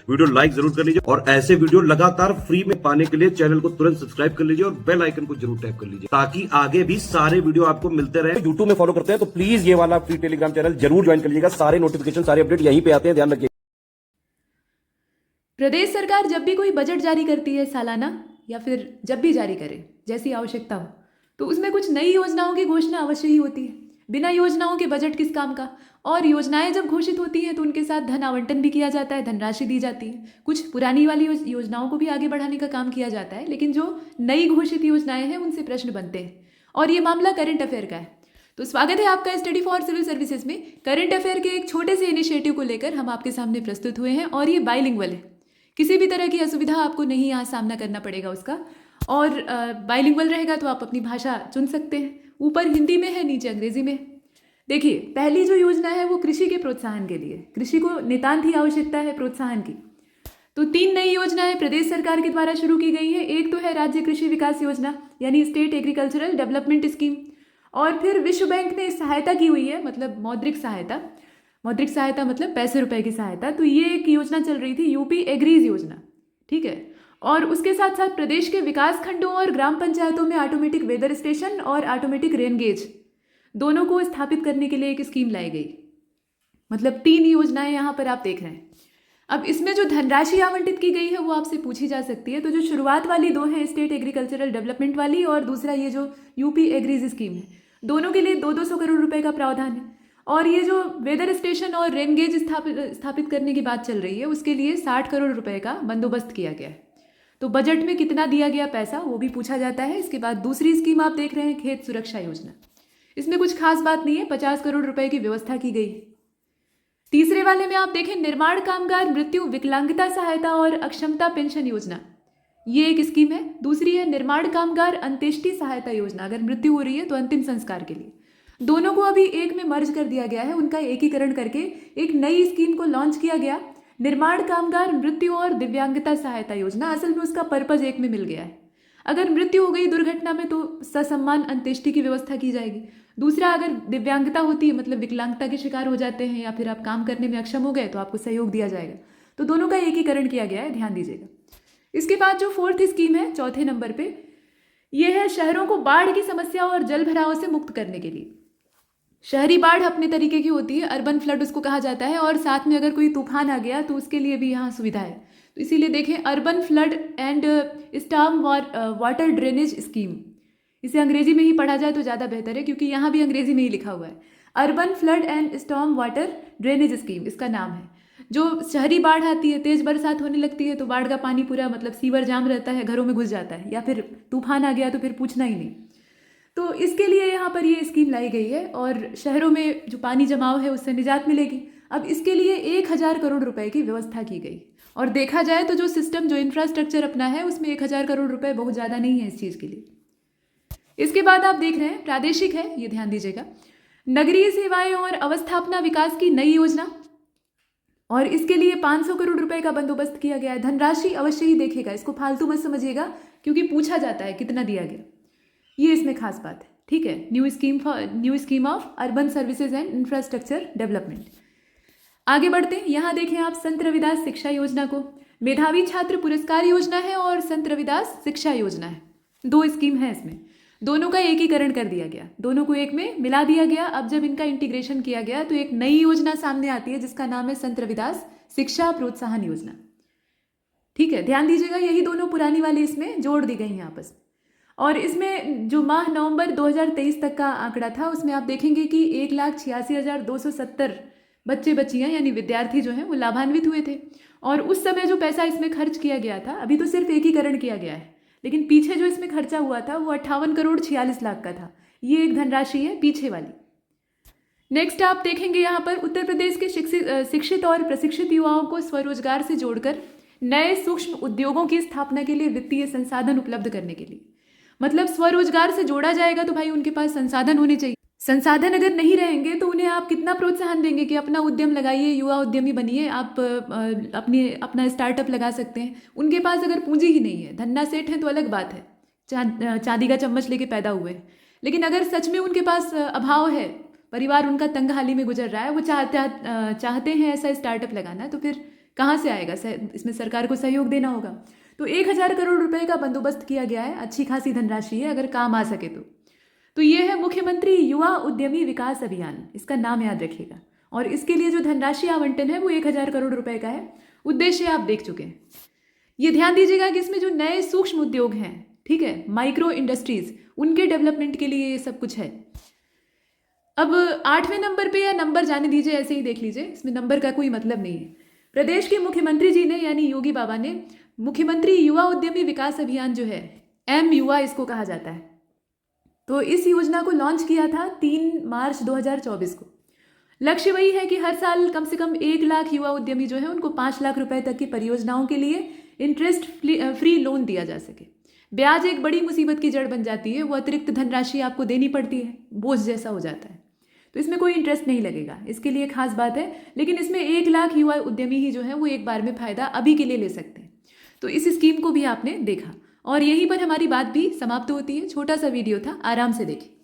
Video like जरूर कर लीजिए और ऐसे वीडियो लगातार फ्री में पाने के लिए चैनल को तुरंत सब्सक्राइब कर लीजिए और बेल आइकन को जरूर टैप कर लीजिए ताकि आगे भी सारे वीडियो आपको मिलते रहे। यूट्यूब में फॉलो करते हैं तो प्लीज ये वाला फ्री टेलीग्राम चैनल जरूर ज्वाइन कर लीजिएगा। सारे नोटिफिकेशन सारे अपडेट यहीं पे आते हैं, ध्यान रखिए। प्रदेश सरकार जब भी कोई बजट जारी करती है सालाना या फिर जब भी जारी करे जैसी आवश्यकता हो तो उसमें कुछ नई योजनाओं की घोषणा अवश्य ही होती है। बिना योजनाओं के बजट किस काम का। और योजनाएं जब घोषित होती हैं तो उनके साथ धन आवंटन भी किया जाता है, धनराशि दी जाती है। कुछ पुरानी वाली योजनाओं को भी आगे बढ़ाने का काम किया जाता है, लेकिन जो नई घोषित योजनाएं हैं उनसे प्रश्न बनते हैं और ये मामला करंट अफेयर का है। तो स्वागत है आपका स्टडी फॉर सिविल सर्विसेज में। करंट अफेयर के एक छोटे से इनिशिएटिव को लेकर हम आपके सामने प्रस्तुत हुए हैं और ये बाइलिंगुअल है। किसी भी तरह की असुविधा आपको नहीं यहाँ सामना करना पड़ेगा उसका। और बाइलिंगुअल रहेगा तो आप अपनी भाषा चुन सकते हैं। ऊपर हिंदी में है, नीचे अंग्रेजी में। देखिए, पहली जो योजना है वो कृषि के प्रोत्साहन के लिए। कृषि को नितांत ही आवश्यकता है प्रोत्साहन की। तो 3 नई योजनाएं प्रदेश सरकार के द्वारा शुरू की गई है। एक तो है राज्य कृषि विकास योजना यानी स्टेट एग्रीकल्चरल डेवलपमेंट स्कीम, और फिर विश्व बैंक ने सहायता की हुई है, मतलब मौद्रिक सहायता। मौद्रिक सहायता मतलब पैसे रुपए की सहायता। तो ये एक योजना चल रही थी, यूपी एग्रीज योजना, ठीक है। और उसके साथ साथ प्रदेश के विकास खंडों और ग्राम पंचायतों में ऑटोमेटिक वेदर स्टेशन और ऑटोमेटिक रेन गेज दोनों को स्थापित करने के लिए एक स्कीम लाई गई। मतलब 3 योजनाएं यहाँ पर आप देख रहे हैं। अब इसमें जो धनराशि आवंटित की गई है वो आपसे पूछी जा सकती है। तो जो शुरुआत वाली 2 हैं, स्टेट एग्रीकल्चरल डेवलपमेंट वाली और दूसरा ये जो यूपी एग्रीज स्कीम है, दोनों के लिए 200 करोड़ रुपए का प्रावधान है। और ये जो वेदर स्टेशन और रेन गेज स्थापित करने की बात चल रही है उसके लिए 60 करोड़ रुपए का बंदोबस्त किया गया है। तो बजट में कितना दिया गया पैसा वो भी पूछा जाता है। इसके बाद दूसरी स्कीम आप देख रहे हैं, खेत सुरक्षा योजना। इसमें कुछ खास बात नहीं है, 50 करोड़ रुपए की व्यवस्था की गई। तीसरे वाले में आप देखें, निर्माण कामगार मृत्यु विकलांगता सहायता और अक्षमता पेंशन योजना, ये एक स्कीम है। दूसरी है निर्माण कामगार अंत्येष्टि सहायता योजना, अगर मृत्यु हो रही है तो अंतिम संस्कार के लिए। दोनों को अभी एक में मर्ज कर दिया गया है, उनका एकीकरण करके एक नई स्कीम को लॉन्च किया गया, निर्माण कामगार मृत्यु और दिव्यांगता सहायता योजना। असल में उसका पर्पज एक में मिल गया है। अगर मृत्यु हो गई दुर्घटना में तो ससम्मान अंत्येष्टि की व्यवस्था की जाएगी। दूसरा, अगर दिव्यांगता होती है मतलब विकलांगता के शिकार हो जाते हैं या फिर आप काम करने में अक्षम हो गए तो आपको सहयोग दिया जाएगा। तो दोनों का एकीकरण किया गया है, ध्यान दीजिएगा। इसके बाद जो 4th स्कीम है, चौथे नंबर पे, यह है शहरों को बाढ़ की समस्या और जल भराव से मुक्त करने के लिए। शहरी बाढ़ अपने तरीके की होती है, अर्बन फ्लड उसको कहा जाता है, और साथ में अगर कोई तूफान आ गया तो उसके लिए भी यहाँ सुविधा है। तो इसीलिए देखें, urban flood and storm water drainage scheme. इसे अंग्रेजी में ही पढ़ा जाए तो ज़्यादा बेहतर है क्योंकि यहाँ भी अंग्रेजी में ही लिखा हुआ है। Urban flood and storm water drainage scheme इसका नाम है। जो शहरी बाढ़ आती है, तेज बरसात होने लगती है तो बाढ़ का पानी पूरा मतलब सीवर जाम रहता है, घरों में घुस जाता है, या फिर तूफान आ गया तो फिर पूछना ही नहीं। तो इसके लिए यहाँ पर ये स्कीम लाई गई है और शहरों में जो पानी जमाव है उससे निजात मिलेगी। अब इसके लिए 1000 करोड़ रुपए की व्यवस्था की गई। और देखा जाए तो जो सिस्टम, जो इंफ्रास्ट्रक्चर अपना है उसमें 1000 करोड़ रुपए बहुत ज़्यादा नहीं है इस चीज़ के लिए। इसके बाद आप देख रहे हैं, प्रादेशिक है, ये ध्यान दीजिएगा, नगरीय सेवाएं और अवस्थापना विकास की नई योजना, और इसके लिए 500 करोड़ रुपए का बंदोबस्त किया गया है। धनराशि अवश्य ही देखिएगा, इसको फालतू मत समझिएगा क्योंकि पूछा जाता है कितना दिया गया। ये इसमें खास बात है, ठीक है। New scheme of urban services and infrastructure development. आगे बढ़ते हैं, यहाँ देखें आप संत रविदास शिक्षा योजना को। मेधावी छात्र पुरस्कार योजना है और संत रविदास शिक्षा योजना है। 2 स्कीम है इसमें, दोनों का एकीकरण कर दिया गया, दोनों को एक में मिला दिया गया। अब जब इनका इंटीग्रेशन किया गया तो एक नई योजना सामने आती है जिसका नाम है संत रविदास शिक्षा प्रोत्साहन योजना, ठीक है। ध्यान दीजिएगा, यही दोनों पुरानी वाली इसमें जोड़ दी गई हैं आपस में। और इसमें जो माह नवंबर 2023 तक का आंकड़ा था उसमें आप देखेंगे कि 1,86,270 बच्चे बच्चियां यानी विद्यार्थी जो हैं वो लाभान्वित हुए थे। और उस समय जो पैसा इसमें खर्च किया गया था, अभी तो सिर्फ एकीकरण किया गया है, लेकिन पीछे जो इसमें खर्चा हुआ था वो 58 करोड़ 46 लाख का था। ये एक धनराशि है पीछे वाली। नेक्स्ट आप देखेंगे यहाँ पर उत्तर प्रदेश के शिक्षित और प्रशिक्षित युवाओं को स्वरोजगार से जोड़कर नए सूक्ष्म उद्योगों की स्थापना के लिए वित्तीय संसाधन उपलब्ध करने के लिए। मतलब स्वरोजगार से जोड़ा जाएगा तो भाई उनके पास संसाधन होने चाहिए। संसाधन अगर नहीं रहेंगे तो उन्हें आप कितना प्रोत्साहन देंगे कि अपना उद्यम लगाइए, युवा उद्यमी बनिए, आप अपना स्टार्टअप लगा सकते हैं। उनके पास अगर पूंजी ही नहीं है, धन्ना सेठ है तो अलग बात है, चांदी का चम्मच लेके पैदा हुए हैं, लेकिन अगर सच में उनके पास अभाव है, परिवार उनका तंगहाली में गुजर रहा है, वो चाहते हैं ऐसा स्टार्टअप लगाना, तो फिर कहाँ से आएगा? इसमें सरकार को सहयोग देना होगा। तो 1,000 करोड़ रुपए का बंदोबस्त किया गया है, अच्छी खासी धनराशि है, अगर काम आ सके तो ये है मुख्यमंत्री युवा उद्यमी विकास अभियान, इसका नाम याद रखिएगा। और इसके लिए जो धनराशि आवंटन है वो 1,000 करोड़ रुपए का है। उद्देश्य आप देख चुके हैं। ये ध्यान दीजिएगा कि इसमें जो नए सूक्ष्म उद्योग हैं, ठीक है, माइक्रो इंडस्ट्रीज, उनके डेवलपमेंट के लिए ये सब कुछ है। अब 8वें नंबर पे, या नंबर जाने दीजिए, ऐसे ही देख लीजिए, इसमें नंबर का कोई मतलब नहीं है। प्रदेश के मुख्यमंत्री जी ने, यानी योगी बाबा ने, मुख्यमंत्री युवा उद्यमी विकास अभियान जो है, MUA इसको कहा जाता है, तो इस योजना को लॉन्च किया था 3 मार्च 2024 को। लक्ष्य वही है कि हर साल कम से कम 1 लाख युवा उद्यमी जो है उनको 5 लाख रुपए तक की परियोजनाओं के लिए इंटरेस्ट फ्री लोन दिया जा सके। ब्याज एक बड़ी मुसीबत की जड़ बन जाती है, वो अतिरिक्त धनराशि आपको देनी पड़ती है, बोझ जैसा हो जाता है। तो इसमें कोई इंटरेस्ट नहीं लगेगा, इसके लिए खास बात है। लेकिन इसमें 1 लाख युवा उद्यमी ही जो है वो एक बार में फायदा अभी के लिए ले सकते हैं। तो इस स्कीम को भी आपने देखा, और यहीं पर हमारी बात भी समाप्त होती है। छोटा सा वीडियो था, आराम से देखिए।